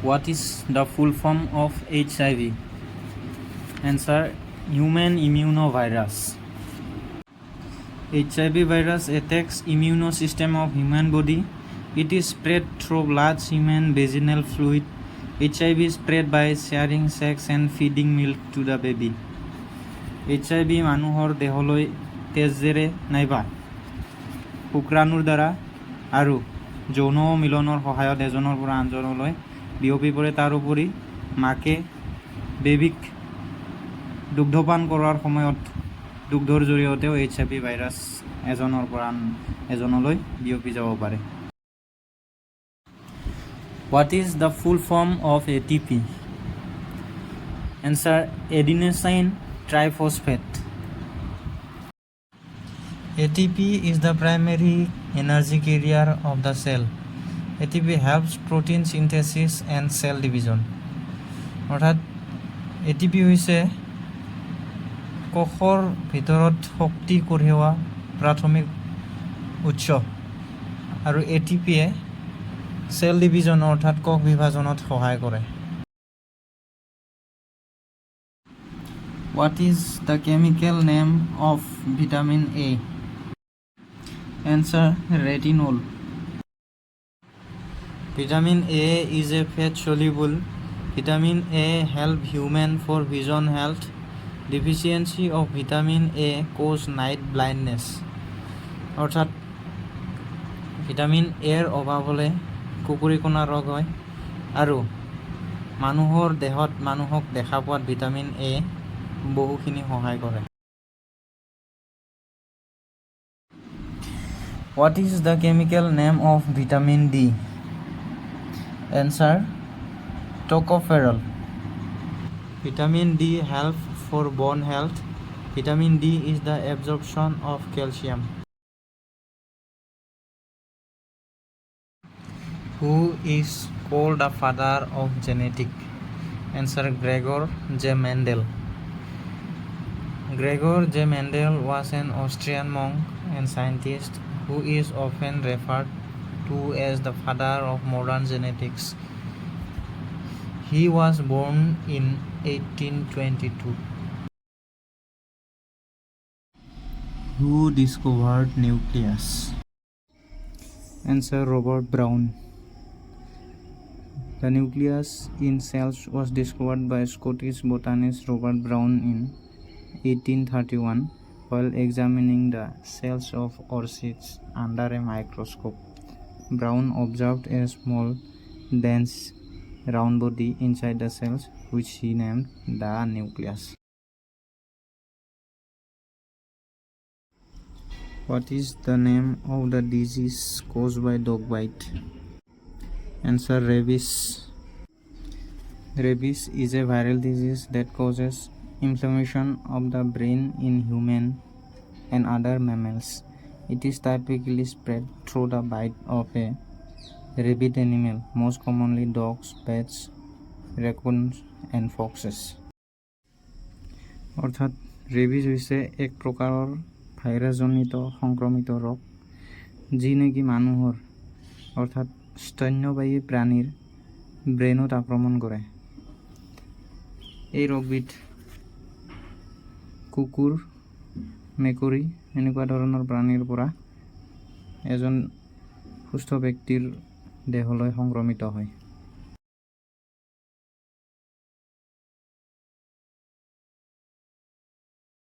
What is the full form of HIV? Answer: human immunovirus. HIV virus attacks immune system of human body. It is spread through blood, semen, vaginal fluid. HIV is spread by sharing sex and feeding milk to the baby. HIV মানুহৰ দেহলৈ তেজেৰে নাইবা শুক্ৰাণুৰ দ্বাৰা আৰু যৌন মিলনৰ সহায়ত এজনৰ পৰা আনজনলৈ বিয়পি পৰে। তাৰ উপৰি মাকে বেবিক দুগ্ধপান কৰাৰ সময়ত দুগ্ধৰ জৰিয়তেও HIV ভাইৰাছ এজনৰ পৰা আন এজনলৈ বিয়পি যাব পাৰে। What is the full form of ATP? Answer: adenosine triphosphate. ATP is the primary energy carrier of the cell. ATP helps protein synthesis and cell division. অৰ্থাৎ ATP হৈছে কোষৰ ভিতৰত শক্তি কঢ়িওৱা প্ৰাথমিক উৎস আৰু ATPয়ে সেল ডিভিজন অৰ্থাৎ কোষ বিভাজনত সহায় কৰে। What is the chemical name of vitamin A? Answer: retinol. Vitamin A is a fat soluble. Vitamin A help human for vision health. Deficiency of vitamin A cause night blindness. অৰ্থাৎ vitamin এৰ অভাৱ হ'লে কুকুৰীকণা ৰোগ হয় আৰু মানুহৰ দেহত মানুহক দেখা পোৱাত ভিটামিন এ বহুখিনি সহায় কৰে। What is the chemical name of vitamin D? Answer: tocopherol. Vitamin D help for bone health. Vitamin D is the absorption of calcium. Who is called the father of genetics? Answer: Gregor J. Mendel. Gregor J. Mendel was an Austrian monk and scientist who is often referred to as the father of modern genetics. He was born in 1822. Who discovered nucleus? Answer: Robert Brown. The nucleus in cells was discovered by Scottish botanist Robert Brown in 1831 while examining the cells of orchids under a microscope. Brown observed a small, dense, round body inside the cells, which he named the nucleus. What is the name of the disease caused by dog bite? Answer: rabies. Rabies is a viral disease that causes inflammation of the brain in human and other mammals. It is typically spread through the bite of a rabid animal, most commonly dogs, bats, raccoons, and foxes. অৰ্থাৎ rabies হৈছে এক প্ৰকাৰৰ ভাইৰাছজনিত সংক্ৰমিত ৰোগ যি নেকি মানুহৰ অৰ্থাৎ স্তন্যপায়ী প্ৰাণীৰ ব্ৰেইনত আক্ৰমণ কৰে। এই ৰোগবিধ কুকুৰ, মেকুৰী এনেকুৱা ধৰণৰ প্ৰাণীৰ পৰা এজন সুস্থ ব্যক্তিৰ দেহলৈ সংক্ৰমিত হয়।